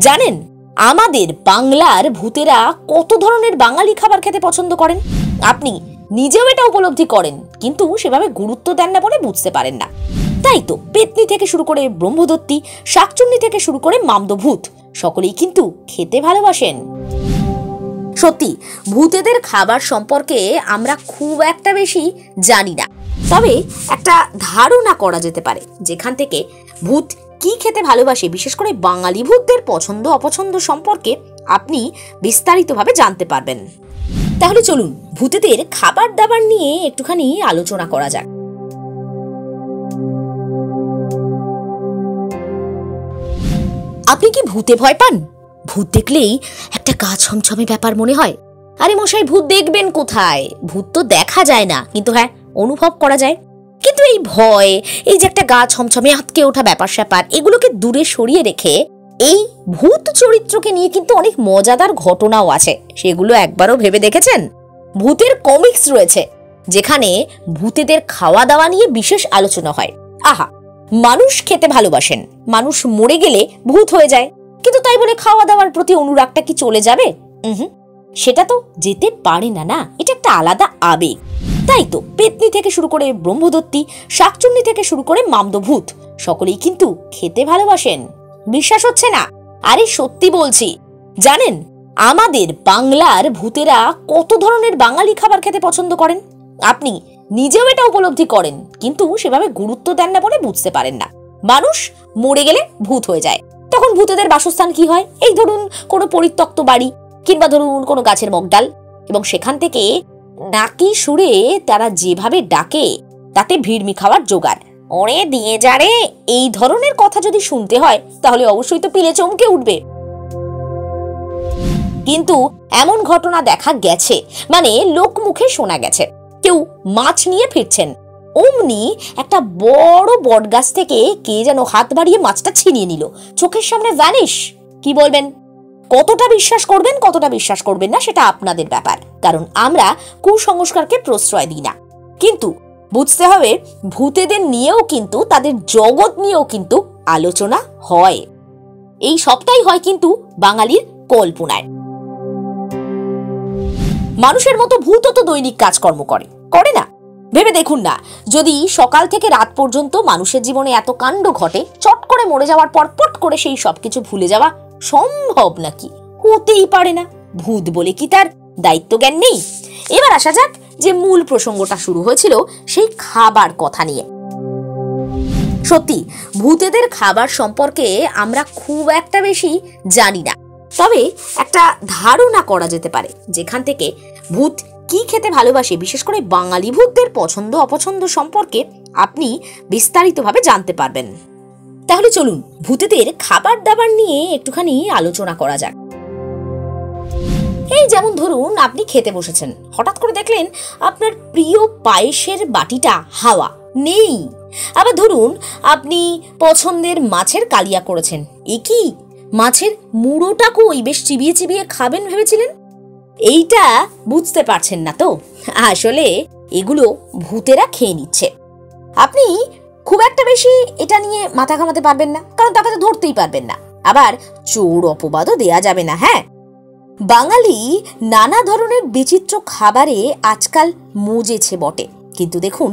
জানেন আমাদের বাংলার ভূতেরা কত ধরনের বাঙালি খাবার খেতে পছন্দ করেন? আপনি নিজেও এটা উপলব্ধি করেন, কিন্তু সেভাবে গুরুত্ব দেন না বলে বুঝতে পারেন না। তাই তো পেতনি থেকে শুরু করে ব্রহ্মদত্তি, শাকচুন্নি থেকে শুরু করে মামদভূত সকলেই কিন্তু খেতে ভালোবাসেন। সত্যি ভূতেদের খাবার সম্পর্কে আমরা খুব একটা বেশি জানি না, তবে একটা ধারণা করা যেতে পারে যেখান থেকে ভূত কি খেতে ভালোবাসে, বিশেষ করে বাঙালি ভূতদের পছন্দ অপছন্দ সম্পর্কে আপনি বিস্তারিতভাবে জানতে পারবেন। তাহলে চলুন ভূতেদের খাবার দাবার নিয়ে একটুখানি আলোচনা করা যাক। আপনি কি ভূতে ভয় পান? ভূত দেখলেই একটা গা ছমছমে ব্যাপার মনে হয়। আরে মশাই, ভূত দেখবেন কোথায়? ভূত তো দেখা যায় না, কিন্তু হ্যাঁ অনুভব করা যায়। কিন্তু এই ভয়, এই যে একটা গা ছমছমে আটকে ওঠা ব্যাপার স্যাপার, এগুলোকে দূরে সরিয়ে রেখে এই ভূত চরিত্রকে নিয়ে কিন্তু অনেক মজাদার ঘটনাও আছে। সেগুলো একবারও ভেবে দেখেছেন? ভূতের কমিক্স রয়েছে যেখানে ভূতেদের খাওয়া দাওয়া নিয়ে বিশেষ আলোচনা হয়। আহা, মানুষ খেতে ভালোবাসেন, মানুষ মরে গেলে ভূত হয়ে যায়, কিন্তু তাই বলে খাওয়া দাওয়ার প্রতি অনুরাগটা কি চলে যাবে? সেটা তো যেতে পারে না, না, এটা একটা আলাদা আবেগ। তাই তো পেতনি থেকে শুরু করে ব্রহ্মদত্তি, শাকচুন্নি থেকে শুরু করে মামদভূত সকলেই কিন্তু খেতে ভালোবাসেন। বিশ্বাস হচ্ছে না? আরে সত্যি বলছি। জানেন আমাদের বাংলার ভূতেরা কত ধরনের বাঙালি খাবার খেতে পছন্দ করেন? আপনি নিজেও এটা উপলব্ধি করেন, কিন্তু সেভাবে গুরুত্ব দেন না বলে বুঝতে পারেন না। মানুষ মরে গেলে ভূত হয়ে যায়, তখন ভূতেদের বাসস্থান কি হয়? এই ধরুন কোনো পরিত্যক্ত বাড়ি, কিংবা ধরুন কোনো গাছের মগডাল, এবং সেখান থেকে ডাকি সুরে তারা যেভাবে ডাকে তাতে ভিড়মি খাওয়ার জোগাড়। ওরে দিয়ে যারে, এই ধরনের কথা যদি শুনতে হয় তাহলে অবশ্যই তো পিলে চমকে উঠবে। কিন্তু এমন ঘটনা দেখা গেছে, মানে লোক মুখে শোনা গেছে, কেউ মাছ নিয়ে ফিরছেন, অমনি একটা বড় বট গাছ থেকে কে যেন হাত বাড়িয়ে মাছটা ছিনিয়ে নিল, চোখের সামনে ভ্যানিশ। কি বলবেন? কতটা বিশ্বাস করবেন, কতটা বিশ্বাস করবেন না সেটা আপনাদের ব্যাপার, কারণ আমরা কুসংস্কারকে প্রশ্রয় দিই না। কিন্তু বুঝতে হবে ভূতেদের নিয়েও কিন্তু, তাদের জগৎ নিয়েও কিন্তু আলোচনা হয়। এই সবটাই হয় কিন্তু বাঙালির কল্পনায়। মানুষের মতো ভূতও তো দৈনিক কাজকর্ম করে না? ভেবে দেখুন না, যদি সকাল থেকে রাত পর্যন্ত মানুষের জীবনে এত কাণ্ড ঘটে, চট করে মরে যাওয়ার পর পট করে সেই সবকিছু ভুলে যাওয়া সম্ভব নাকি? হতেই পারে না। ভূত বলে কি তার দায়িত্ব জ্ঞান নেই? এবার আসা যাক যে মূল প্রসঙ্গটা শুরু হয়েছিল সেই খাবার কথা নিয়ে। সত্যি ভূতেদের খাবার সম্পর্কে আমরা খুব একটা বেশি জানি না, তবে একটা ধারণা করা যেতে পারে যেখান থেকে ভূত কি খেতে ভালোবাসে, বিশেষ করে বাঙালি ভূতদের পছন্দ অপছন্দ সম্পর্কে আপনি বিস্তারিতভাবে জানতে পারবেন। তাহলে চলুন ভূতেদের খাবার দাবার নিয়ে একটুখানি আলোচনা করা যাক। এই যেমন ধরুন আপনি খেতে বসেছেন, হঠাৎ করে দেখলেন আপনার প্রিয় পায়েসের বাটিটা হাওয়া নেই। আবার ধরুন আপনি পছন্দের মাছের কালিয়া করেছেন, এ কি মাছের মুড়োটা কই, বেশ চিবিয়ে চিবিয়ে খাবেন ভেবেছিলেন। এইটা বুঝতে পারছেন না তো, আসলে এগুলো ভূতেরা খেয়ে নিচ্ছে। আপনি খুব একটা বেশি এটা নিয়ে মাথা ঘামাতে পারবেন না, কারণ তাকে তো ধরতেই পারবেন না। আবার চোর অপবাদও দেয়া যাবে না। হ্যাঁ, বাঙালি নানা ধরনের বিচিত্র খাবারে আজকাল মজেছে বটে, কিন্তু দেখুন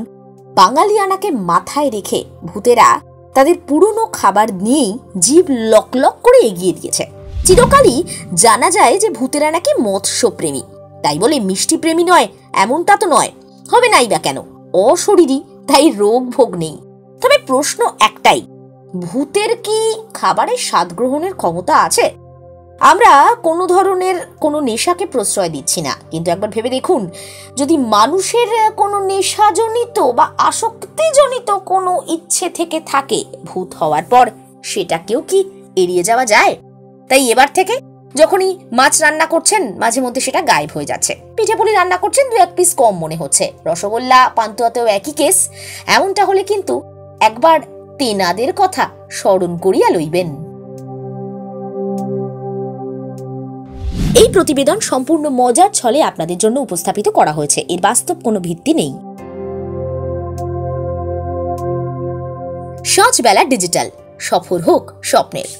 বাঙালিয়ানাকে মাথায় রেখে ভূতেরা তাদের পুরনো খাবার নিয়েই জিভ লক লক করে এগিয়ে দিয়েছে। চিরকালই জানা যায় যে ভূতেরা নাকি মৎস্যপ্রেমী, তাই বলে মিষ্টি প্রেমী নয় এমনটা তো নয়, হবে নাই বা কেন, অশরীরী, তাই রোগ ভোগ নেই। তবে প্রশ্ন একটাই, ভূতের কি খাবারের স্বাদ গ্রহণের ক্ষমতা আছে? আমরা কোনো ধরনের কোনো নেশাকে প্রশ্রয় দিচ্ছি না, কিন্তু একবার ভেবে দেখুন, যদি মানুষের কোনো নেশাজনিত বা আসক্তিজনিত কোনো ইচ্ছে থেকে থাকে, ভূত হওয়ার পর সেটাকেও কি এড়িয়ে যাওয়া যায়? তাই এবার থেকে যখনই মাছ রান্না করছেন মাঝে মধ্যে সেটা গায়েব হয়ে যাচ্ছে, পিঠেপুলি রান্না করছেন 2-1 পিস কম মনে হচ্ছে, রসগোল্লা পান্তুয়াতেও একই কেস। এমনটা হলে কিন্তু একবার তেনাদের কথা স্মরণ করিয়া লইবেন। এই প্রতিবেদন সম্পূর্ণ মজার ছলে আপনাদের জন্য উপস্থাপিত করা হয়েছে, এর বাস্তব কোনো ভিত্তি নেই। সাঁঝবেলা ডিজিটাল, সফর হোক স্বপ্নের।